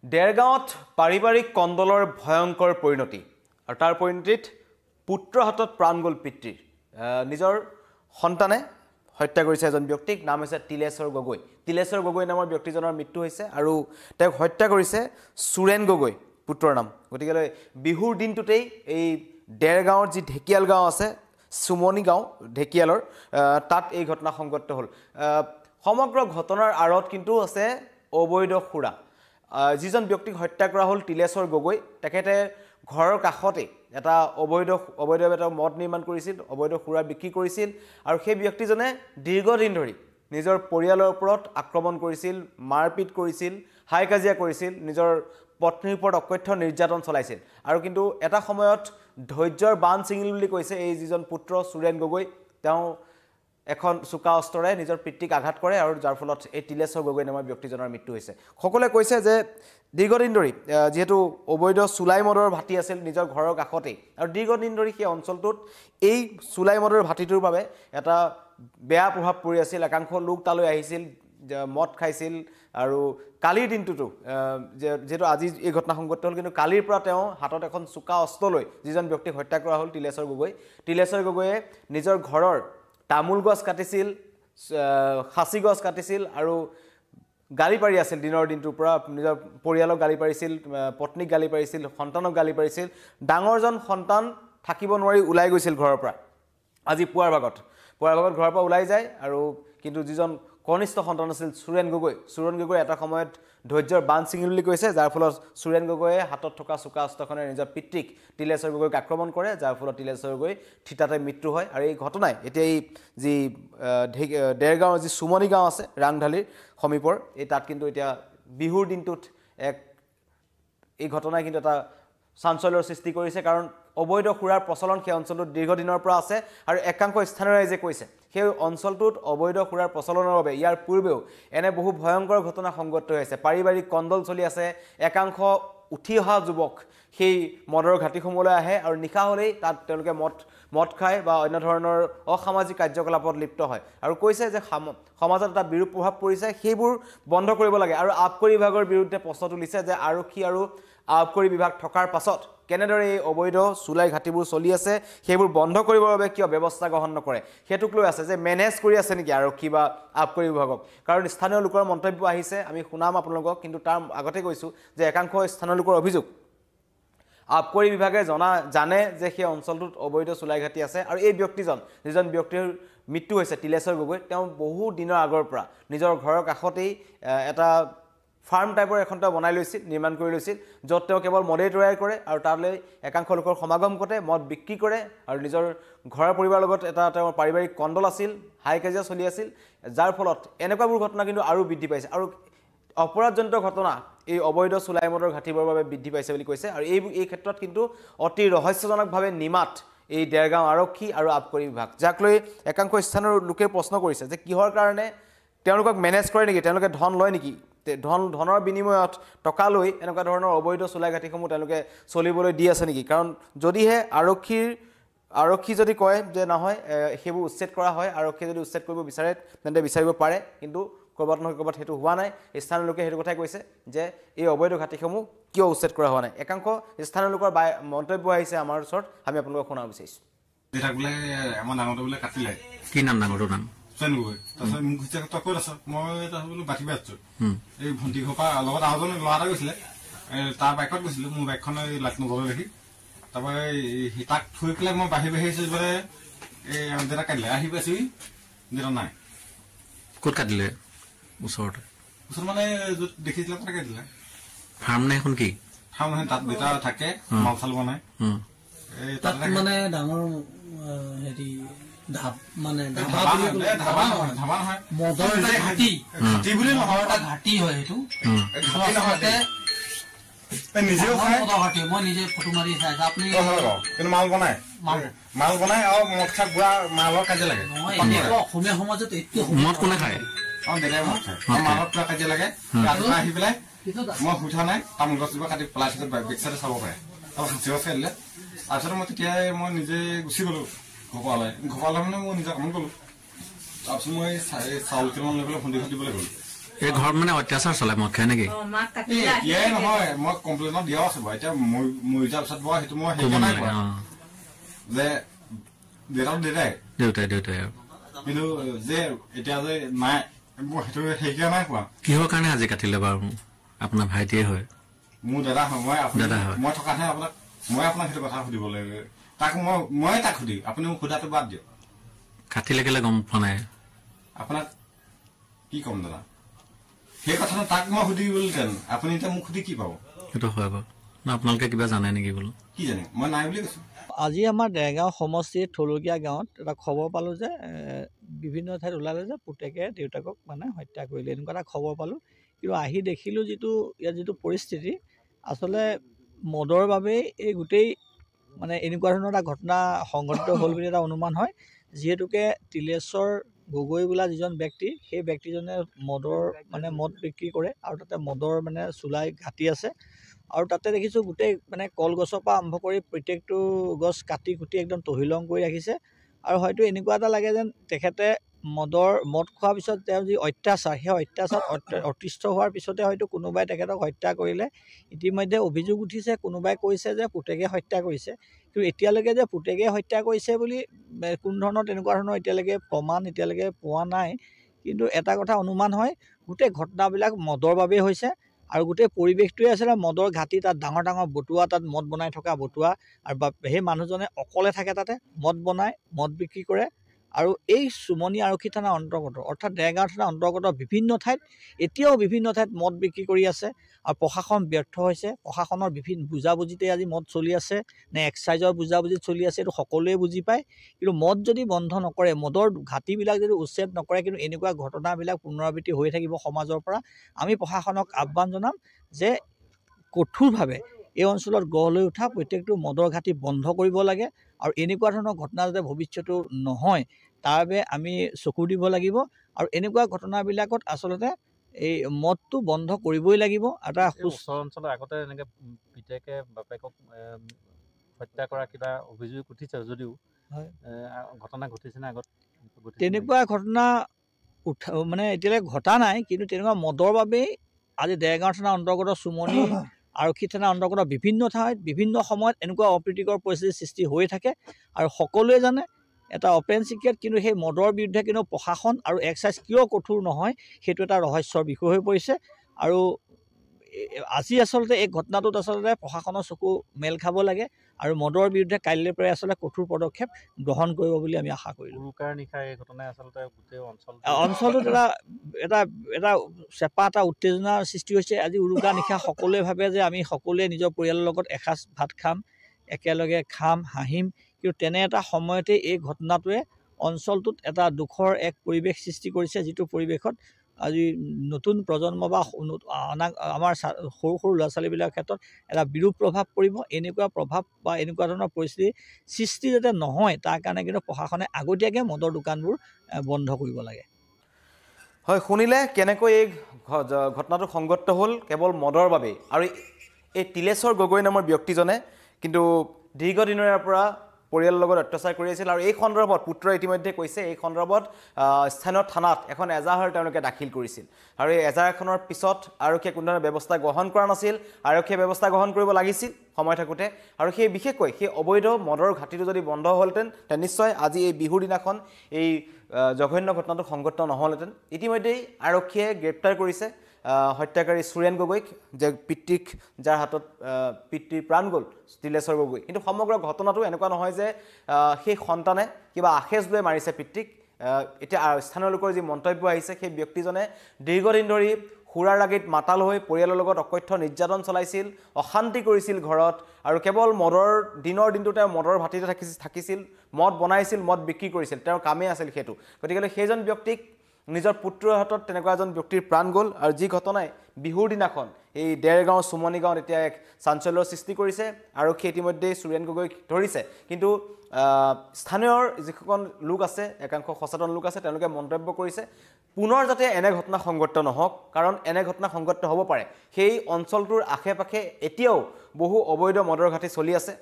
দেৰগাঁৱত পাৰিবাৰিক কন্দলৰ ভয়ংকৰ পৰিণতি আৰু তাৰ পৰিণতিত পুত্ৰৰ হাতত প্ৰাণ গ'ল পিতৃৰ নিজৰ সন্তানে হত্যা কৰিছে এজন ব্যক্তিক নাম হৈছে তিলেশ্বৰ গগৈ তিলেশ্বৰ গগৈ নামৰ ব্যক্তিজনৰ মৃত্যু হৈছে আৰু তেওঁক হত্যা কৰিছে সুৰেন গগৈ পুত্ৰৰ নাম গতিকে বিহুৰ দিনটোতেই এই দেৰগাঁৱৰ যি ঢেকিয়াল গাঁও আছে সুমনি গাঁও ঢেকিয়ালৰ তাত এই ঘটনা সংঘটিত হ'ল সমগ্ৰ ঘটনাৰ আঁৰত কিন্তু আছে অবৈধ খুৰা যিজন ব্যক্তিক হত্যা কৰা হ'ল তিলেশ্বৰ গগৈ তেখেতে ঘৰৰ কাষতে এটা অবৈধ এটা মদ নিৰ্মাণ কৰিছিল অবৈধ খুৰা বিক্ৰী কৰিছিল আৰু সেই ব্যক্তিজনে দীৰ্ঘদিন ধৰি নিজৰ পৰিয়ালৰ ওপৰত আক্ৰমণ কৰিছিল মাৰপিট কৰিছিল হাই কাজিয়া কৰিছিল নিজৰ পত্নীৰ ওপৰত অকথ্য নিৰ্যাতন চলাইছিল আৰু কিন্তু এটা সময়ত ধৈৰ্যৰ বান ছিঙিল বুলি কৈছে এই যিজন পুত্ৰ সুৰেন গগৈ তেওঁ এখন চুকা অস্ত্ৰৰে নিজৰ পিতৃক আঘাত কৰে আৰু যাৰ ফলত এই তিলেশ্বৰ গগৈ নামৰ ব্যক্তিজনৰ মৃত্যু হৈছে সকলোৱে কৈছে যে দীৰ্ঘদিন ধৰি যেহেতু অবৈধ চুলাই মদৰ ভাটি আছিল নিজৰ ঘৰৰ কাষতে আৰু দীৰ্ঘদিন ধৰি সেই অঞ্চলটোত এই চুলাই মদৰ ভাটিটোৰ বাবে এটা বেয়া প্ৰভাৱ পৰি আছিল একাংশ লোক তালৈ আহিছিল মদ খাইছিল আৰু কালিৰ দিনটোতো যেহেতু আজি এই ঘটনা সংঘটিত হ'ল কিন্তু কালিৰ পৰা তেওঁ হাতত এখন চুকা অস্ত্ৰ লৈ যিজন ব্যক্তিক হত্যা কৰা হ'ল তিলেশ্বৰ গগৈয়ে নিজৰ ঘৰৰ তামোল গছ কাটিছিল খাচি গছ কাটিছিল আৰু গালি পাৰি আছিল দিনৰ দিনটোৰ পৰা নিজৰ পৰিয়ালক গালি পাৰিছিল পত্নীক গালি পাৰিছিল সন্তানক গালি পাৰিছিল ডাঙৰজন সন্তান থাকিব নোৱাৰি ওলাই গৈছিল ঘৰৰ পৰা আজি পুৱাৰ ভাগত ঘৰৰ পৰা ওলাই যায় আৰু কিন্তু যিজন কনিষ্ঠ সন্তান আছিল সুৰেন গগৈ এটা সময়ত ধৈৰ্যৰ বান ছিঙিল বুলি কৈছে যাৰ ফলত সুৰেন গগৈয়ে হাতত থকা চুকা অস্ত্ৰখনে নিজৰ পিতৃক তিলেশ্বৰ গগৈক আক্ৰমণ কৰে যাৰ ফলত তিলেশ্বৰ গগৈ থিতাতে মৃত্যু হয় আৰু এই ঘটনাই এতিয়া এই যি দেৰগাঁৱৰ যি সুমনি গাঁও আছে ৰাংঢালিৰ সমীপৰ এই তাত কিন্তু এতিয়া বিহুৰ দিনটোত এই ঘটনাই কিন্তু এটা চাঞ্চল্যৰ সৃষ্টি কৰিছে কাৰণ অবৈধ খুৰাৰ প্ৰচলন সেই অঞ্চলটোত দীৰ্ঘদিনৰ পৰা আছে আৰু একাংশ স্থানীয় ৰাইজে কৈছে সেই অঞ্চলটোত অবৈধ খুৰাৰ প্ৰচলনৰ বাবে ইয়াৰ পূৰ্বেও এনে বহু ভয়ংকৰ ঘটনা সংঘটিত হৈ আছে পাৰিবাৰিক কন্দল চলি আছে একাংশ উঠি অহা যুৱক সেই মদৰ ঘাটিসমূহলৈ আহে আৰু নিশা হ'লেই তাত তেওঁলোকে মদ খায় বা অন্য ধৰণৰ অসামাজিক কাৰ্যকলাপত লিপ্ত হয় আৰু কৈছে যে সমাজত এটা বিৰূপ প্ৰভাৱ পৰিছে সেইবোৰ বন্ধ কৰিব লাগে আৰু আবকাৰী বিভাগৰ বিৰুদ্ধে প্ৰশ্ন তুলিছে যে আৰক্ষী আৰু আবকাৰী বিভাগ থকাৰ পাছত কেনেদৰে এই অবৈধ চুলাই ঘাটিবোৰ চলি আছে সেইবোৰ বন্ধ কৰিবৰ বাবে কিয় ব্যৱস্থা গ্ৰহণ নকৰে সেইটোক লৈ আছে যে মেনেজ কৰি আছে নেকি আৰক্ষী বা আবকাৰী বিভাগক কাৰণ স্থানীয় লোকৰ মন্তব্য আহিছে আমি শুনাম আপোনালোকক কিন্তু তাৰ আগতে কৈছোঁ যে একাংশ স্থানীয় লোকৰ অভিযোগ আবকাৰী বিভাগে জানে যে সেই অঞ্চলটোত অবৈধ চুলাই ঘাটি আছে আৰু এই যিজন ব্যক্তিৰ মৃত্যু হৈছে তিলেশ্বৰ গগৈ তেওঁ বহু দিনৰ আগৰ পৰা নিজৰ ঘৰৰ কাষতেই এটা ফাৰ্ম টাইপৰ এখন বনাই লৈছিল নিৰ্মাণ কৰি লৈছিল য'ত তেওঁ কেৱল মদেই তৈয়াৰ কৰে আৰু তালৈ একাংশ লোকৰ সমাগম ঘটে মদ বিক্ৰী কৰে আৰু নিজৰ ঘৰৰ পৰিবাৰৰ লগত এটা তেওঁৰ পাৰিবাৰিক কন্দল আছিল হাই কাজিয়া চলি আছিল যাৰ ফলত এনেকুৱাবোৰ ঘটনা কিন্তু আৰু বৃদ্ধি পাইছে আৰু অপৰাধজনিত ঘটনা এই অবৈধ চুলাই মদৰ ঘাটিবৰ বাবে বৃদ্ধি পাইছে বুলি কৈছে আৰু এই ক্ষেত্ৰত কিন্তু অতি ৰহস্যজনকভাৱে নিমাত এই দেৰগাঁও আৰক্ষী আৰু আবকাৰী বিভাগ যাক লৈ একাংশ স্থানীয় লোকে প্ৰশ্ন কৰিছে যে কিহৰ কাৰণে তেওঁলোকক মেনেজ কৰে নেকি তেওঁলোকে ধন লয় নেকি ধনৰ বিনিময়ত টকা লৈ এনেকুৱা ধৰণৰ অবৈধ চুলাই ঘাটিসমূহ তেওঁলোকে চলিবলৈ দি আছে নেকি কাৰণ যদিহে আৰক্ষী যদি কয় যে নহয় সেইবোৰ উচ্ছেদ কৰা হয় আৰক্ষীয়ে যদি উচ্ছেদ কৰিব বিচাৰে তেন্তে বিচাৰিব পাৰে কিন্তু ক'ৰবাত নহয় ক'ৰবাত সেইটো হোৱা নাই স্থানীয় লোকে সেইটো কথাই কৈছে যে এই অবৈধ ঘাটিসমূহ কিয় উচ্ছেদ কৰা হোৱা নাই একাংশ স্থানীয় লোকৰ মন্তব্য আহিছে আমাৰ ওচৰত আমি আপোনালোকক শুনাব বিচাৰিছোঁ কি নাম ডাঙৰটোৰ নাম তাৰপিছত মোক হৈছে তই ক'ত আছ মই বোলো বাঠি আছো এই ভণ্টি ঘৰ পৰা লগত আৰু এজন ল'ৰা এটা গৈছিলে তাৰ বাইকত গৈছিলো মোৰ বাইকখন লাইট নগলে দেখি তাৰপৰা তাক থৈ পেলাই মই বাঢ়ি আহিছো বোলে এই দেউতা কাটিলে আহি পাইছো দেউতা নাই ক'ত কাটিলে ওচৰত মানে য'ত দেখিছিলে তাতে কাটিলে ফাৰ্ম নে এখন কি ফাৰ্ম নহয় তাত দেউতা থাকে মাল চাল বনাই মানে ডাঙৰ হেৰি নিজেও মই নিজে ফটো মাৰি চাইছো আপুনি কিন্তু মাল বনাই আৰু মদ খাই পুৰা মালৰ কাজিয়া লাগে অসমীয়া সমাজত মদ কোনে খায় দেউতাই মদ খায় মালত পুৰা কাজিয়া লাগে আহি পেলাই মই সুধা নাই তামোল গছজোপা কাটি প্লাষ্টিকত বেক চাইডে চাব পাৰে আৰু সাঁচি গছ দিলে তাৰপিছত মই তেতিয়াই মই নিজে গুচি গলো ঘপালে মানে মই নিজে কামত গলো তাৰপিছত মই চাউল কেইটামান লৈ পেলাই খুন্দি দিবলৈ গ'লো এই ঘৰত মানে অত্যাচাৰ চলাই মদ খাই নেকি এতিয়াই নহয় মই কমপ্লেইনত দিয়াও আছে বাৰু এতিয়া মৰি যোৱাৰ পিছত বাৰু সেইটো মই ক'ব নাই নালাগে কোৱা যে দেউতাই দেউতাই আৰু কিন্তু যে এতিয়া যে নাই মই সেইটো সেইকে নাই কোৱা কিহৰ কাৰণে আজি কাটিলে বাৰু আপোনাৰ ভাইটিয়ে হয় মোৰ দাদা হয় দাদা হয়। মই থকাহে মই আপোনাক সেইটো কথা সুধিব লাগে তাক মই তাক সুধি আপুনি মোক সোধাটো বাদ দিয়ক কাটিলে কেলে গম পোৱা নাই আপোনাক কি ক'ম দাদা সেই কথাটো তাক মই সুধিবলহেঁতেন আপুনি এতিয়া মোক সুধি কি পাব সেইটো হয় বাৰু আপোনালোকে কিবা জানে নেকি বোলো কি জানে মই নাই বুলি কৈছো আজি আমাৰ দেৰগাঁও সমষ্টিৰ থলুকীয়া গাঁৱত এটা খবৰ পালোঁ যে বিভিন্ন ঠাইত ওলালে যে পুতেকে দেউতাকক মানে হত্যা কৰিলে এনেকুৱা এটা খবৰ পালোঁ কিন্তু আহি দেখিলোঁ ইয়াৰ যিটো পৰিস্থিতি আচলতে মদৰ বাবেই এই গোটেই মানে এনেকুৱা ধৰণৰ এটা ঘটনা সংঘটিত হ'ল বুলি এটা অনুমান হয় যিহেতুকে তিলেশ্বৰ গগৈ বোলা যিজন ব্যক্তি সেই ব্যক্তিজনে মদ বিক্ৰী কৰে আৰু তাতে মদৰ মানে চুলাই ঘাটি আছে আৰু তাতে দেখিছোঁ গোটেই মানে কলগছৰ পৰা আৰম্ভ কৰি প্ৰত্যেকটো গছ কাটি কুটি একদম তহিলং কৰি ৰাখিছে আৰু হয়তো এনেকুৱা এটা লাগে যেন তেখেতে মদ খোৱাৰ পিছত তেওঁৰ যি অত্যাচাৰ সেই অত্যাচাৰ অতিষ্ঠ হোৱাৰ পিছতে হয়তো কোনোবাই তেখেতক হত্যা কৰিলে ইতিমধ্যে অভিযোগ উঠিছে কোনোবাই কৈছে যে পুতেকে হত্যা কৰিছে কিন্তু এতিয়ালৈকে যে পুতেকে হত্যা কৰিছে বুলি কোনো ধৰণৰ তেনেকুৱা ধৰণৰ এতিয়ালৈকে প্ৰমাণ পোৱা নাই কিন্তু এটা কথা অনুমান হয় গোটেই ঘটনাবিলাক মদৰ বাবেই হৈছে আৰু গোটেই পৰিৱেশটোৱে আছিলে মদৰ ঘাটি তাত ডাঙৰ ডাঙৰ বটুৱা তাত মদ বনাই থকা বটুৱা আৰু সেই মানুহজনে অকলে থাকে তাতে মদ বনাই মদ বিক্ৰী কৰে আৰু এই চুমনি আৰক্ষী থানাৰ অন্তৰ্গত অৰ্থাৎ দেৰগাঁও থানাৰ অন্তৰ্গত এতিয়াও বিভিন্ন ঠাইত মদ বিক্ৰী কৰি আছে আৰু প্ৰশাসন ব্যৰ্থ হৈছে প্ৰশাসনৰ বিভিন্ন বুজাবুজিতে আজি মদ চলি আছে নে এক্সাইজৰ বুজাবুজিত চলি আছে এইটো সকলোৱে বুজি পায় কিন্তু মদ যদি বন্ধ নকৰে মদৰ ঘাটিবিলাক যদি উচ্ছেদ নকৰে কিন্তু এনেকুৱা ঘটনাবিলাক পুনৰাবৃত্তি হৈ থাকিব সমাজৰ পৰা আমি প্ৰশাসনক আহ্বান জনাম যে কঠোৰভাৱে এই অঞ্চলত গঢ় লৈ উঠা প্ৰত্যেকটো মদৰ ঘাটি বন্ধ কৰিব লাগে আৰু এনেকুৱা ধৰণৰ ঘটনা যাতে ভৱিষ্যতো নহয় তাৰ বাবে আমি চকু দিব লাগিব আৰু এনেকুৱা ঘটনাবিলাকত আচলতে এই মদটো বন্ধ কৰিবই লাগিব এটা ওচৰ অঞ্চলৰ আগতে এনেকে পিতেকে বাপেকক হত্যা কৰা কিবা অভিযোগ উঠিছে যদিও ঘটনা ঘটিছেনে আগত তেনেকুৱা ঘটনা মানে এতিয়ালৈকে ঘটা নাই কিন্তু তেনেকুৱা মদৰ বাবেই আজি দেৰগাঁও থানাৰ অন্তৰ্গত চুমনি আৰক্ষী থানাৰ অন্তৰ্গত বিভিন্ন ঠাইত বিভিন্ন সময়ত এনেকুৱা অপ্ৰীতিকৰ পৰিস্থিতিৰ সৃষ্টি হৈ থাকে আৰু সকলোৱে জানে এটা অপেন চিক্ৰেট কিন্তু সেই মদৰ বিৰুদ্ধে কিন্তু প্ৰশাসন আৰু এক্সাইজ কিয় কঠোৰ নহয় সেইটো এটা ৰহস্যৰ বিষয় হৈ পৰিছে আৰু আজি আচলতে এই ঘটনাটোত আচলতে প্ৰশাসনৰ চকু মেল খাব লাগে আৰু মদৰ বিৰুদ্ধে কাইলৈৰ পৰাই আচলতে কঠোৰ পদক্ষেপ গ্ৰহণ কৰিব বুলি আমি আশা কৰিলোঁ উৰুকাৰ নিশা এই ঘটনাই আচলতে গোটেই অঞ্চলটোত এটা চেপা এটা উত্তেজনাৰ সৃষ্টি হৈছে আজি উৰুকাৰ নিশা সকলোৱে ভাবে যে আমি সকলোৱে নিজৰ পৰিয়ালৰ লগত এসাঁজ ভাত খাম একেলগে খাম হাঁহিম কিন্তু তেনে এটা সময়তে এই ঘটনাটোৱে অঞ্চলটোত এটা দুখৰ এক পৰিৱেশ সৃষ্টি কৰিছে যিটো পৰিৱেশত আজি নতুন প্ৰজন্ম বা আমাৰ সৰু সৰু ল'ৰা ছোৱালীবিলাকৰ ক্ষেত্ৰত এটা বিৰূপ প্ৰভাৱ পৰিব এনেকুৱা প্ৰভাৱ বা এনেকুৱা ধৰণৰ পৰিস্থিতি সৃষ্টি যাতে নহয় তাৰ কাৰণে কিন্তু প্ৰশাসনে আগতীয়াকৈ মদৰ দোকানবোৰ বন্ধ কৰিব লাগে হয় শুনিলে কেনেকৈ এই ঘটনাটো সংঘটিত হ'ল কেৱল মদৰ বাবেই আৰু এই তিলেশ্বৰ গগৈ নামৰ ব্যক্তিজনে কিন্তু দীৰ্ঘদিনৰে পৰা পৰিয়ালৰ লগত অত্যাচাৰ কৰি আছিল আৰু এই সন্দৰ্ভত পুত্ৰই ইতিমধ্যে কৈছে এই সন্দৰ্ভত স্থানীয় থানাত এখন এজাহাৰ তেওঁলোকে দাখিল কৰিছিল আৰু এই এজাহাৰখনৰ পিছত আৰক্ষীয়ে কোনো ধৰণৰ ব্যৱস্থা গ্ৰহণ কৰা নাছিল আৰক্ষীয়ে ব্যৱস্থা গ্ৰহণ কৰিব লাগিছিল সময় থাকোঁতে আৰু সেই বিশেষকৈ সেই অবৈধ মদৰ ঘাটিটো যদি বন্ধ হ'লহেঁতেন তেনে নিশ্চয় আজি এই বিহুৰ দিনাখন এই জঘন্য ঘটনাটো সংঘটিত নহ'লহেঁতেন ইতিমধ্যেই আৰক্ষীয়ে গ্ৰেপ্তাৰ কৰিছে হত্যাকাৰী সুৰেন গগৈক যে পিতৃক যাৰ হাতত পিতৃৰ প্ৰাণ গ'ল তিলেশ্বৰ গগৈ কিন্তু সমগ্ৰ ঘটনাটো এনেকুৱা নহয় যে সেই সন্তানে কিবা আশেষ লৈ মাৰিছে পিতৃক এতিয়া স্থানীয় লোকৰ যি মন্তব্য আহিছে সেই ব্যক্তিজনে দীৰ্ঘদিন ধৰি সুৰাৰ ৰাগীত মাতাল হৈ পৰিয়ালৰ লগত অকথ্য নিৰ্যাতন চলাইছিল অশান্তি কৰিছিল ঘৰত আৰু কেৱল দিনৰ দিনটো তেওঁ মদৰ ভাটিতে থাকিছিল মদ বনাইছিল মদ বিক্ৰী কৰিছিল তেওঁৰ কামেই আছিল সেইটো গতিকে সেইজন ব্যক্তিক নিজৰ পুত্ৰৰ হাতত তেনেকুৱা এজন ব্যক্তিৰ প্ৰাণ গ'ল আৰু যি ঘটনাই বিহুৰ দিনাখন এই দেৰগাঁও চুমনি গাঁৱত এতিয়া এক চাঞ্চল্যৰ সৃষ্টি কৰিছে আৰক্ষী ইতিমধ্যে সুৰেন গগৈক ধৰিছে কিন্তু স্থানীয় যিসকল লোক আছে একাংশ সচেতন লোক আছে তেওঁলোকে মন্তব্য কৰিছে পুনৰ যাতে এনে ঘটনা সংঘটিত নহওক কাৰণ এনে ঘটনা সংঘটিত হ'ব পাৰে সেই অঞ্চলটোৰ আশে পাশে এতিয়াও বহু অবৈধ মদৰ ঘাটি চলি আছে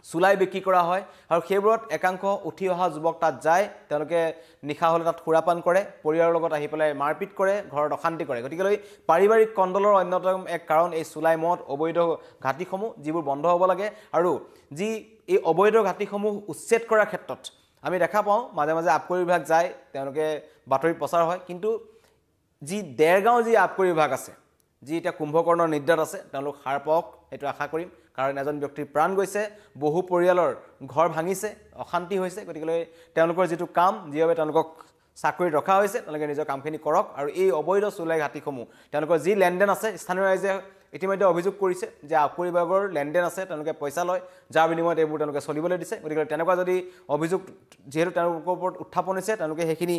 চুলাই বিক্ৰী কৰা হয় আৰু সেইবোৰত একাংশ উঠি অহা যুৱক তাত যায় তেওঁলোকে নিশা হ'লে তাত সুৰাপান কৰে পৰিয়ালৰ লগত আহি পেলাই মাৰপিট কৰে ঘৰত অশান্তি কৰে গতিকে পাৰিবাৰিক কণ্ডলৰ অন্যতম এক কাৰণ এই চুলাই মদ অবৈধ ঘাটিসমূহ যিবোৰ বন্ধ হ'ব লাগে আৰু যি এই অবৈধ ঘাটিসমূহ উচ্ছেদ কৰাৰ ক্ষেত্ৰত আমি দেখা পাওঁ মাজে মাজে আবকাৰী বিভাগ যায় তেওঁলোকে বাতৰি প্ৰচাৰ হয় কিন্তু যি দেৰগাঁও যি আবকাৰী বিভাগ আছে যি এতিয়া কুম্ভকৰ্ণৰ নিদ্ৰাত আছে তেওঁলোক সাৰ পাওক এইটো আশা কৰিম কাৰণ এজন ব্যক্তিৰ প্ৰাণ গৈছে বহু পৰিয়ালৰ ঘৰ ভাঙিছে অশান্তি হৈছে গতিকে তেওঁলোকৰ যিটো কাম যিভাৱে তেওঁলোকক চাকৰিত ৰখা হৈছে তেওঁলোকে নিজৰ কামখিনি কৰক আৰু এই অবৈধ চুলাই ঘাটিসমূহ তেওঁলোকৰ যি লেনদেন আছে স্থানীয় ৰাইজে ইতিমধ্যে অভিযোগ কৰিছে যে আবকাৰী বিভাগৰ লেনদেন আছে তেওঁলোকে পইচা লয় যাৰ বিনিময়ত এইবোৰ তেওঁলোকে চলিবলৈ দিছে গতিকে তেনেকুৱা যদি অভিযোগ যিহেতু তেওঁলোকৰ ওপৰত উত্থাপন হৈছে তেওঁলোকে সেইখিনি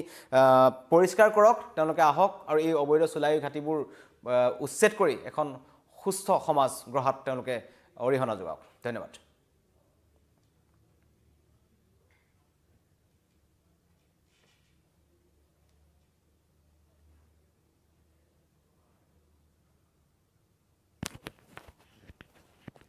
পৰিষ্কাৰ কৰক তেওঁলোকে আহক আৰু এই অবৈধ চুলাই ঘাটিবোৰ উচ্ছেদ কৰি এখন সুস্থ সমাজ গঢ়াত তেওঁলোকে অৰিহণা যোগাওক ধন্যবাদ